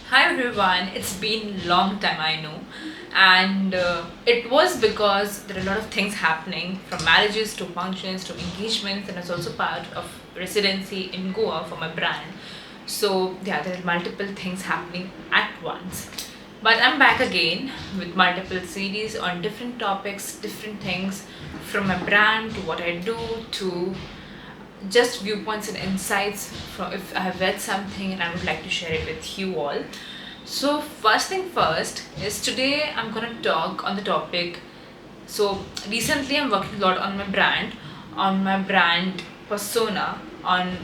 Hi everyone, it's been long time I know, and it was because there are a lot of things happening from marriages to functions to engagements, and it's also part of residency in Goa for my brand. So yeah, there are multiple things happening at once. But I'm back again with multiple series on different topics, different things from my brand to what I do to just viewpoints and insights from if I have read something and I would like to share it with you all. So first thing first is today I'm gonna talk on the topic. So recently I'm working a lot on my brand persona, on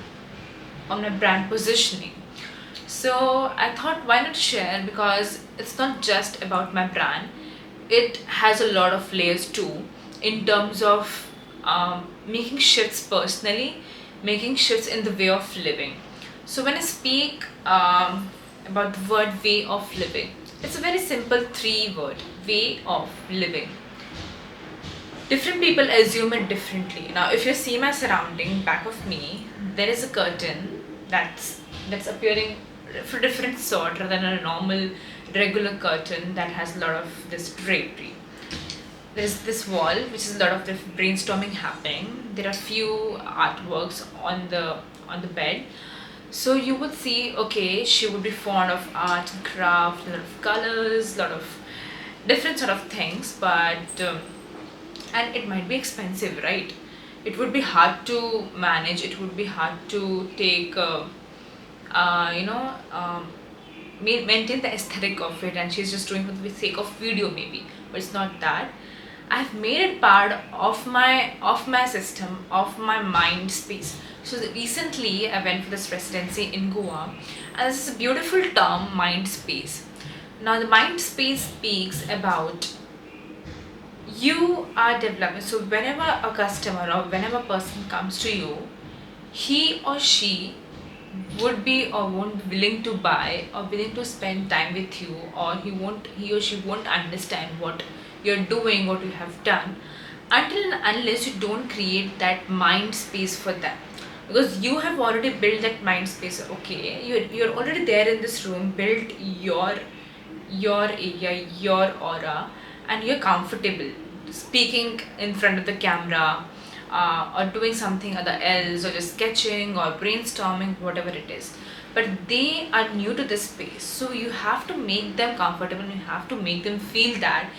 my brand positioning. So I thought why not share, because it's not just about my brand. It has a lot of layers too, in terms of making shifts personally, making shifts in the way of living. So when I speak about the word way of living, it's a very simple three word: way of living. Different people assume it differently. Now, if you see my surrounding back of me, there is a curtain that's appearing for different sort rather than a normal regular curtain that has a lot of this drapery. There's this wall which is a lot of the brainstorming happening. There are few artworks on the bed. So you would see, okay, she would be fond of art and craft, a lot of colors, a lot of different sort of things, but and it might be expensive, right? It would be hard to manage. It would be hard to take, you know, maintain the aesthetic of it. And she's just doing for the sake of video, maybe, but it's not that. I've made it part of my system, of my mind space. So recently, I went for this residency in Goa, and this is a beautiful term, mind space. Now, the mind space speaks about you are developing. So whenever a customer or whenever a person comes to you, he or she would be or won't willing to buy or willing to spend time with you, or he or she won't understand what you're doing, what you have done, until and unless you don't create that mind space for them, because you have already built that mind space. Okay, you're already there in this room, built your area, your aura, and you're comfortable speaking in front of the camera, or doing something other else, or just sketching or brainstorming, whatever it is. But they are new to this space, so you have to make them comfortable, and you have to make them feel that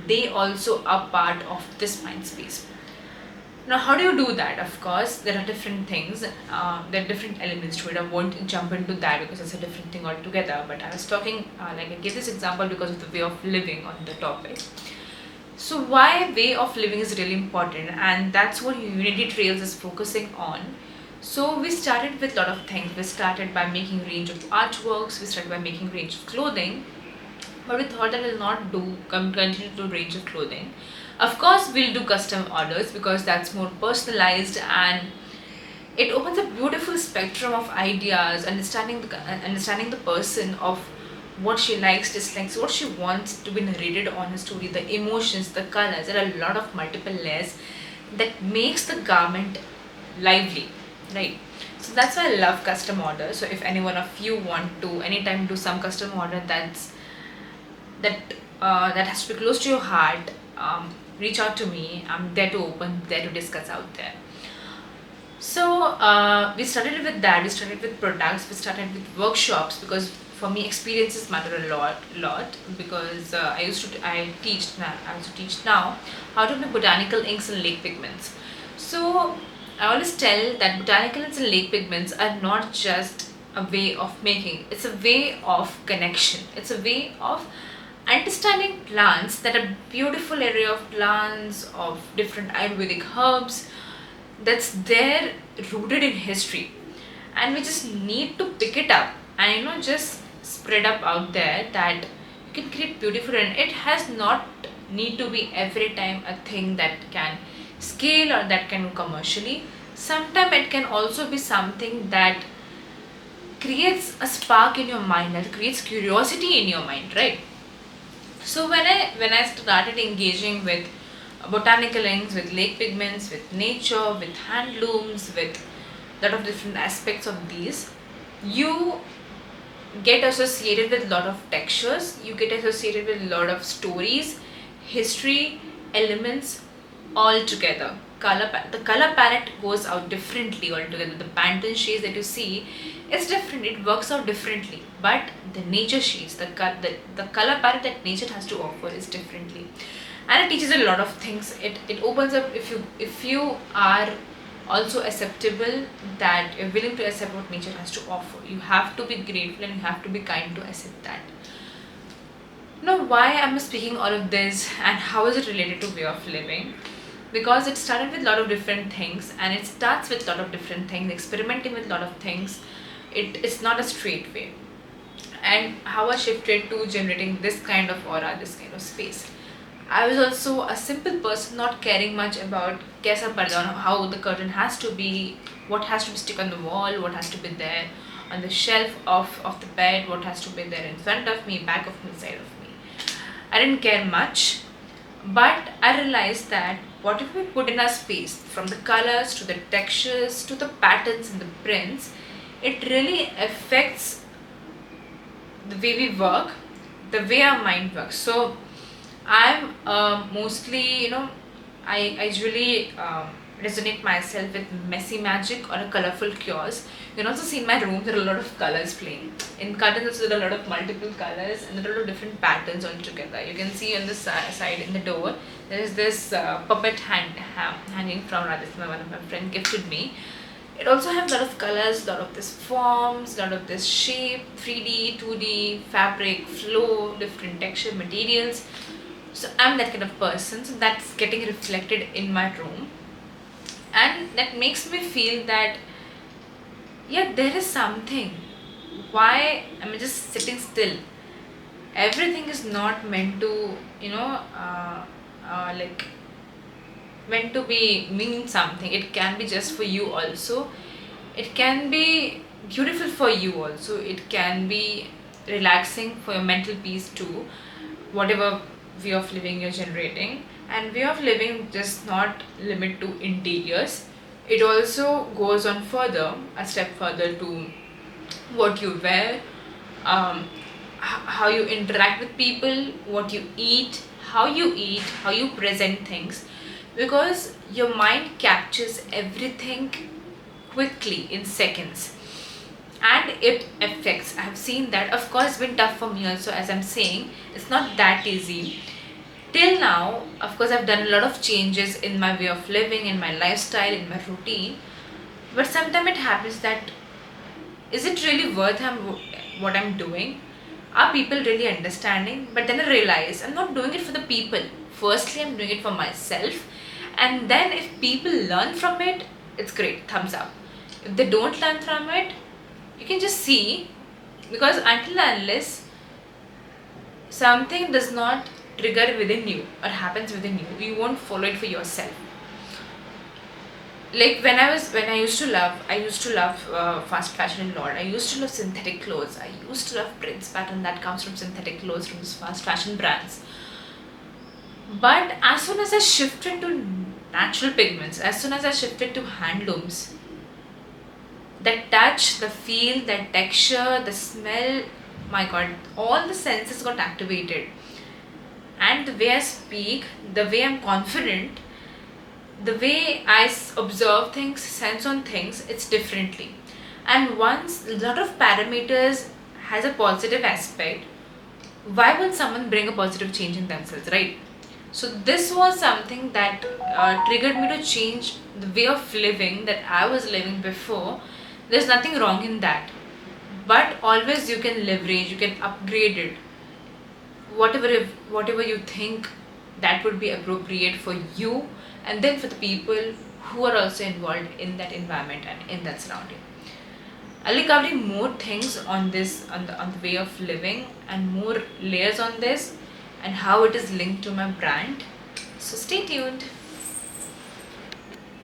they also are part of this mind space. Now, how do you do that? Of course, there are different things, there are different elements to it. I won't jump into that because it's a different thing altogether. But I was talking, like I gave this example because of the way of living on the topic. So, why way of living is really important, and that's what Unity Trails is focusing on. So, we started with a lot of things. We started by making range of artworks. We started by making range of clothing, but we thought that we'll not continue to do range of clothing. Of course, we'll do custom orders because that's more personalized, and it opens a beautiful spectrum of ideas, understanding the person of what she likes, dislikes, what she wants to be narrated on a story, the emotions, the colors. There are a lot of multiple layers that makes the garment lively, right? So that's why I love custom orders. So if any one of you want to anytime do some custom order that that has to be close to your heart, reach out to me. I'm there to open, there to discuss out there. So we started with that. We started with products. We started with workshops, because for me experiences matter a lot. Because I teach now. I also teach now how to make botanical inks and lake pigments. So I always tell that botanical inks and lake pigments are not just a way of making. It's a way of connection. It's a way of understanding plants, that a beautiful area of plants of different Ayurvedic herbs that's there, rooted in history, and we just need to pick it up and just spread up out there, that you can create beautiful, and it has not need to be every time a thing that can scale or that can commercially. Sometimes it can also be something that creates a spark in your mind, that creates curiosity in your mind, right? So when I started engaging with botanical inks, with lake pigments, with nature, with handlooms, with lot of different aspects of these, you get associated with a lot of textures, you get associated with a lot of stories, history, elements all together. The color palette goes out differently altogether. The Pantone shades that you see is different, it works out differently. But the nature shades, the color palette that nature has to offer is differently. And it teaches a lot of things. It opens up, if you are also acceptable, that you're willing to accept what nature has to offer. You have to be grateful and you have to be kind to accept that. Now, why am I speaking all of this and how is it related to way of living? Because it started with a lot of different things, and it starts with a lot of different things, experimenting with a lot of things. It's not a straight way. And how I shifted to generating this kind of aura, this kind of space. I was also a simple person, not caring much about kaisa parda, how the curtain has to be, what has to be stick on the wall, what has to be there on the shelf of the bed, what has to be there in front of me, back of me, side of me. I didn't care much, but I realized that what if we put in our space, from the colors to the textures to the patterns and the prints, it really affects the way we work, the way our mind works. So I'm mostly, I usually resonate myself with messy magic or a colorful chaos. You can also see in my room there are a lot of colors playing. In curtains also there are a lot of multiple colors and there are a lot of different patterns all together. You can see on the side in the door there is this puppet hanging from Rajasthan, one of my friends gifted me. It also has a lot of colors, a lot of this forms, a lot of this shape, 3D, 2D, fabric, flow, different texture, materials. So I'm that kind of person, so that's getting reflected in my room, and that makes me feel that yeah, there is something. Why am I just sitting still? Everything is not meant to, like meant to be mean something. It can be just for you also. It can be beautiful for you also. It can be relaxing for your mental peace too. Whatever way of living you're generating, and way of living does not limit to interiors. It also goes on further, a step further, to what you wear, how you interact with people, what you eat, how you present things, because your mind captures everything quickly in seconds, and it affects. I have seen that. Of course, it's been tough for me also, as I'm saying. It's not that easy. Till now, of course, I've done a lot of changes in my way of living, in my lifestyle, in my routine. But sometimes it happens that, is it really worth what I'm doing? Are people really understanding? But then I realize I'm not doing it for the people. Firstly, I'm doing it for myself. And then if people learn from it, it's great, thumbs up. If they don't learn from it, you can just see, because until and unless something does not trigger within you or happens within you, you won't follow it for yourself. Like when I used to love fast fashion a lot. I used to love synthetic clothes. I used to love prints pattern that comes from synthetic clothes from these fast fashion brands. But as soon as I shifted to natural pigments, as soon as I shifted to handlooms, that touch, the feel, that texture, the smell, my god, all the senses got activated. And the way I speak, the way I'm confident, the way I observe things, sense on things, it's differently. And once a lot of parameters has a positive aspect, why would someone bring a positive change in themselves, right? So this was something that triggered me to change the way of living that I was living before. There's nothing wrong in that, but always you can leverage, you can upgrade it, whatever you think that would be appropriate for you, and then for the people who are also involved in that environment and in that surrounding. I'll be covering more things on this, on the way of living, and more layers on this, and how it is linked to my brand. So stay tuned.